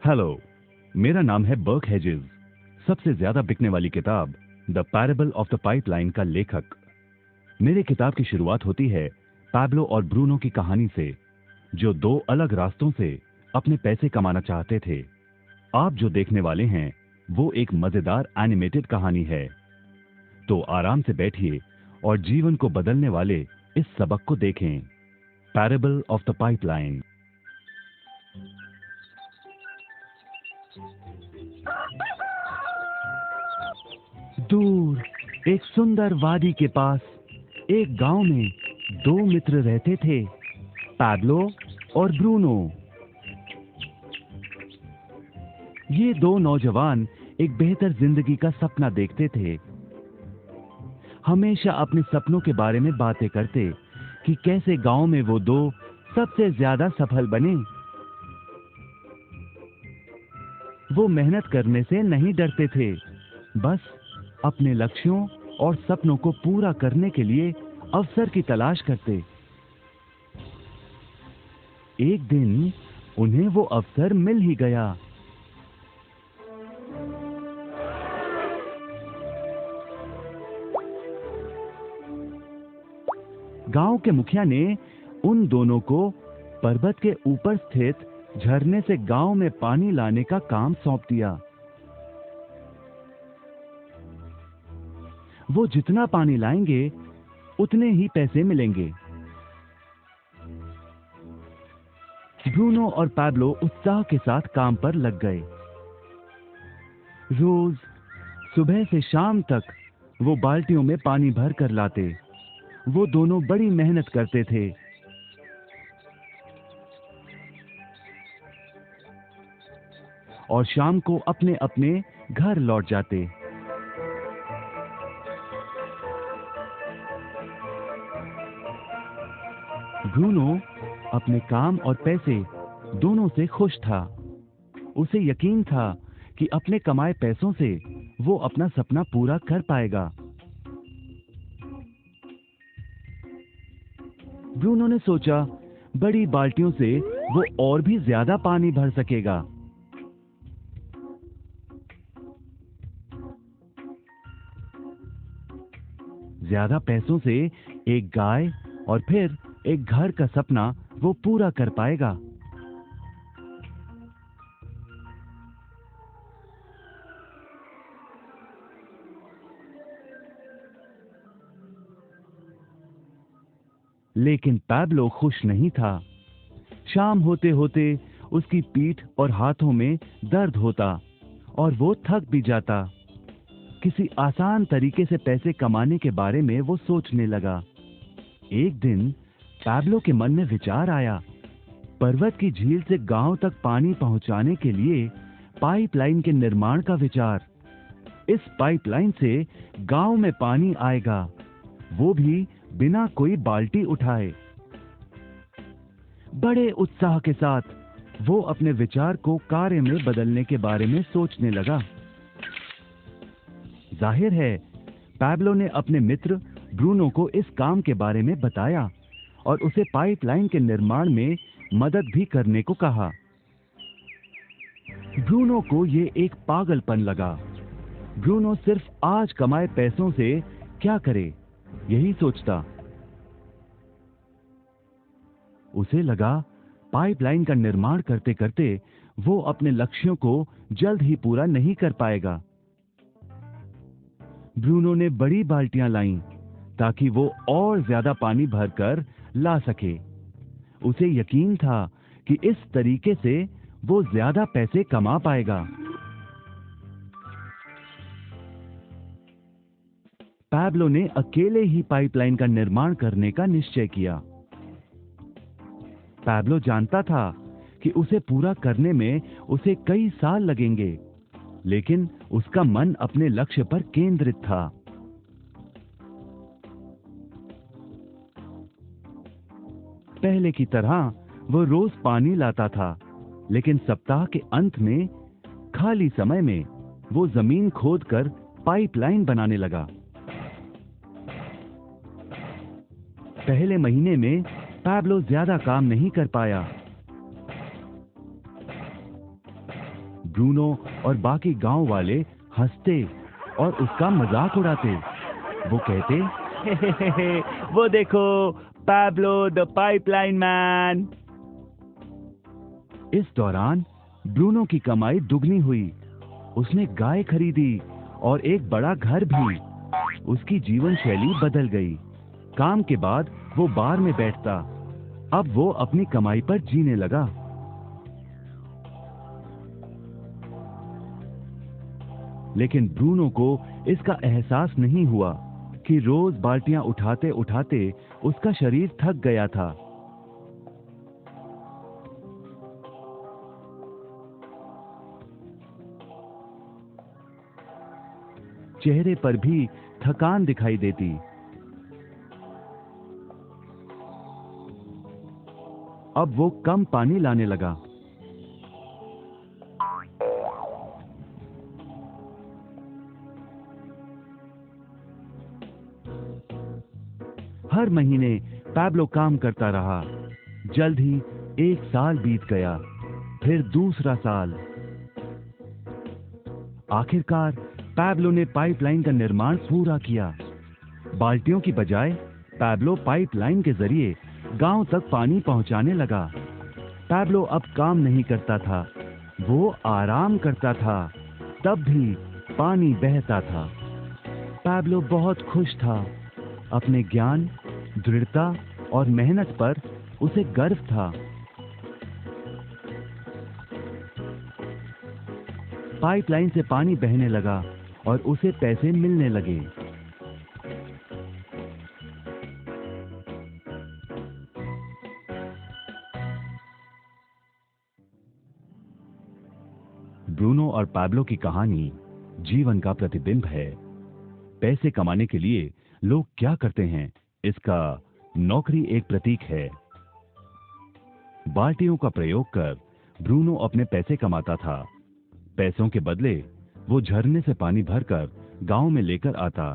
Hello, मेरा नाम है बर्क हेजेस। सबसे ज्यादा बिकने वाली किताब the parable of the pipeline का लेखक। मेरे किताब की शुरुआत होती है पैब्लो और ब्रूनो की कहानी से, जो दो अलग रास्तों से अपने पैसे कमाना चाहते थे। आप जो देखने वाले हैं वो एक मजेदार एनिमेटेड कहानी है। तो आराम से बैठिए और जीवन को बदलने वाले इस सबक को देखें, पैरेबल ऑफ द पाइपलाइन। दूर एक सुंदर वादी के पास एक गांव में दो मित्र रहते थे, पैब्लो और ब्रूनो। ये दो नौजवान एक बेहतर जिंदगी का सपना देखते थे। हमेशा अपने सपनों के बारे में बातें करते कि कैसे गांव में वो दो सबसे ज्यादा सफल बने। वो मेहनत करने से नहीं डरते थे, बस अपने लक्ष्यों और सपनों को पूरा करने के लिए अवसर की तलाश करते। एक दिन उन्हें वो अवसर मिल ही गया। गांव के मुखिया ने उन दोनों को पर्वत के ऊपर स्थित झरने से गांव में पानी लाने का काम सौंप दिया। वो जितना पानी लाएंगे उतने ही पैसे मिलेंगे। ब्रूनो और पैब्लो उत्साह के साथ काम पर लग गए। रोज सुबह से शाम तक वो बाल्टियों में पानी भर कर लाते। वो दोनों बड़ी मेहनत करते थे। और शाम को अपने अपने घर लौट जाते। ब्रूनो अपने काम और पैसे दोनों से खुश था। उसे यकीन था कि अपने कमाए पैसों से वो अपना सपना पूरा कर पाएगा। ब्रूनो ने सोचा, बड़ी बाल्टियों से वो और भी ज्यादा पानी भर सकेगा। ज्यादा पैसों से एक गाय और फिर एक घर का सपना वो पूरा कर पाएगा। लेकिन पैब्लो खुश नहीं था। शाम होते होते उसकी पीठ और हाथों में दर्द होता और वो थक भी जाता। किसी आसान तरीके से पैसे कमाने के बारे में वो सोचने लगा। एक दिन पैब्लो के मन में विचार आया, पर्वत की झील से गांव तक पानी पहुंचाने के लिए पाइपलाइन के निर्माण का विचार। इस पाइपलाइन से गांव में पानी आएगा, वो भी बिना कोई बाल्टी उठाए। बड़े उत्साह के साथ वो अपने विचार को कार्य में बदलने के बारे में सोचने लगा। जाहिर है, पैब्लो ने अपने मित्र ब्रूनो को इस काम के बारे में बताया और उसे पाइपलाइन के निर्माण में मदद भी करने को कहा। ब्रूनो को ये एक पागलपन लगा। ब्रूनो सिर्फ आज कमाए पैसों से क्या करे, यही सोचता। उसे लगा पाइपलाइन का निर्माण करते करते वो अपने लक्ष्यों को जल्द ही पूरा नहीं कर पाएगा। ब्रूनो ने बड़ी बाल्टियां लाईं ताकि वो और ज्यादा पानी भरकर ला सके। उसे यकीन था कि इस तरीके से वो ज्यादा पैसे कमा पाएगा। पैब्लो ने अकेले ही पाइपलाइन का निर्माण करने का निश्चय किया। पैब्लो जानता था कि उसे पूरा करने में उसे कई साल लगेंगे, लेकिन उसका मन अपने लक्ष्य पर केंद्रित था। पहले की तरह वो रोज पानी लाता था, लेकिन सप्ताह के अंत में खाली समय में वो जमीन खोदकर पाइपलाइन बनाने लगा। पहले महीने में पैब्लो ज्यादा काम नहीं कर पाया। ब्रूनो और बाकी गांव वाले हंसते और उसका मजाक उड़ाते। वो कहते, वो देखो, पैब्लो द पाइपलाइन मैन। इस दौरान ब्रूनो की कमाई दुगनी हुई। उसने गाय खरीदी और एक बड़ा घर भी। उसकी जीवन शैली बदल गई। काम के बाद वो बार में बैठता। अब वो अपनी कमाई पर जीने लगा। लेकिन ब्रूनो को इसका एहसास नहीं हुआ कि रोज बाल्टियां उठाते उठाते उसका शरीर थक गया था। चेहरे पर भी थकान दिखाई देती। अब वो कम पानी लाने लगा। हर महीने पैब्लो काम करता रहा। जल्द ही 1 साल बीत गया, फिर दूसरा साल। आखिरकार पैब्लो ने पाइपलाइन का निर्माण पूरा किया। बाल्टियों की बजाय पैब्लो पाइपलाइन के जरिए गांव तक पानी पहुंचाने लगा। पैब्लो अब काम नहीं करता था, वो आराम करता था। तब भी पानी बहता था। पैब्लो बहुत खुश था। अपने ज्ञान, दृढ़ता और मेहनत पर उसे गर्व था। पाइपलाइन से पानी बहने लगा और उसे पैसे मिलने लगे। ब्रूनो और पैब्लो की कहानी जीवन का प्रतिबिंब है। पैसे कमाने के लिए लोग क्या करते हैं, इसका नौकरी एक प्रतीक है। बाल्टियों का प्रयोग कर ब्रूनो अपने पैसे कमाता था। पैसों के बदले वो झरने से पानी भरकर गांव में लेकर आता।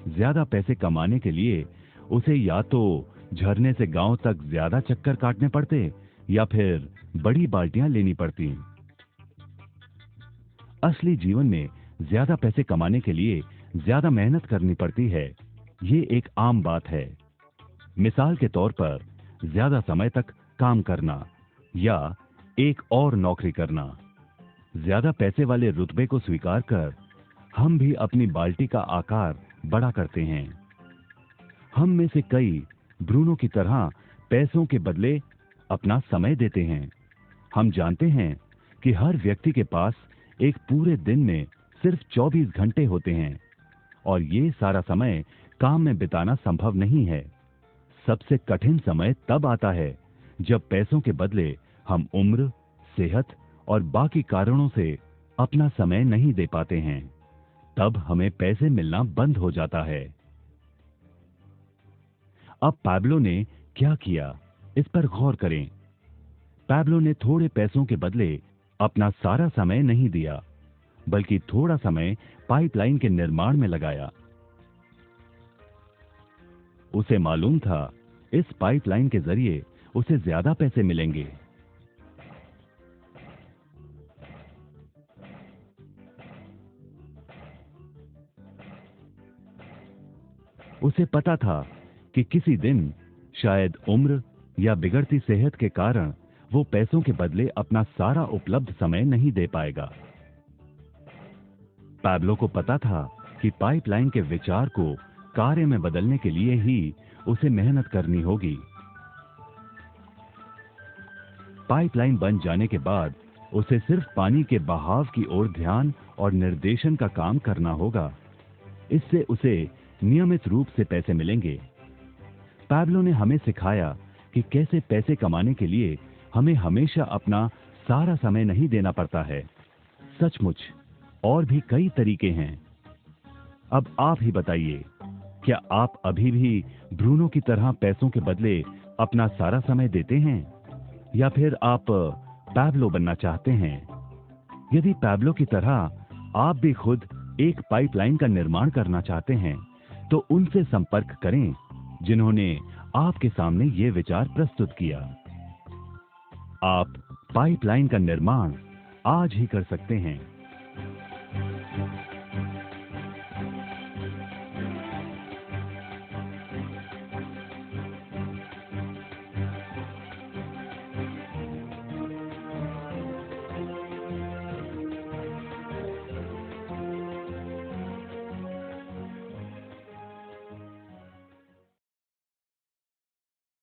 ज्यादा पैसे कमाने के लिए उसे या तो झरने से गांव तक ज्यादा चक्कर काटने पड़ते या फिर बड़ी बाल्टियां लेनी पड़ती। असली जीवन में ज्यादा पैसे कमाने के लिए ज्यादा मेहनत करनी पड़ती है। ये एक आम बात है। मिसाल के तौर पर ज्यादा समय तक काम करना या एक और नौकरी करना। ज्यादा पैसे वाले रुतबे को स्वीकार कर हम भी अपनी बाल्टी का आकार बड़ा करते हैं। हम में से कई ब्रूनो की तरह पैसों के बदले अपना समय देते हैं। हम जानते हैं कि हर व्यक्ति के पास एक पूरे दिन में सिर्फ 24 घंटे होते हैं और ये सारा समय काम में बिताना संभव नहीं है। सबसे कठिन समय तब आता है जब पैसों के बदले हम उम्र, सेहत और बाकी कारणों से अपना समय नहीं दे पाते हैं। तब हमें पैसे मिलना बंद हो जाता है। अब पैब्लो ने क्या किया, इस पर गौर करें। पैब्लो ने थोड़े पैसों के बदले अपना सारा समय नहीं दिया, बल्कि थोड़ा समय पाइपलाइन के निर्माण में लगाया। उसे मालूम था इस पाइपलाइन के जरिए उसे ज्यादा पैसे मिलेंगे। उसे पता था कि किसी दिन शायद उम्र या बिगड़ती सेहत के कारण वो पैसों के बदले अपना सारा उपलब्ध समय नहीं दे पाएगा। पैब्लो को पता था कि पाइपलाइन के विचार को कार्य में बदलने के लिए ही उसे मेहनत करनी होगी। पाइपलाइन बन जाने के बाद उसे सिर्फ पानी के बहाव की ओर ध्यान और निर्देशन का काम करना होगा। इससे उसे नियमित रूप से पैसे मिलेंगे। पैब्लो ने हमें सिखाया कि कैसे पैसे कमाने के लिए हमें हमेशा अपना सारा समय नहीं देना पड़ता है। सचमुच और भी कई तरीके हैं। अब आप ही बताइए, क्या आप अभी भी ब्रूनो की तरह पैसों के बदले अपना सारा समय देते हैं या फिर आप पैब्लो बनना चाहते हैं? यदि पैब्लो की तरह आप भी खुद एक पाइपलाइन का निर्माण करना चाहते हैं तो उनसे संपर्क करें जिन्होंने आपके सामने ये विचार प्रस्तुत किया। आप पाइपलाइन का निर्माण आज ही कर सकते हैं।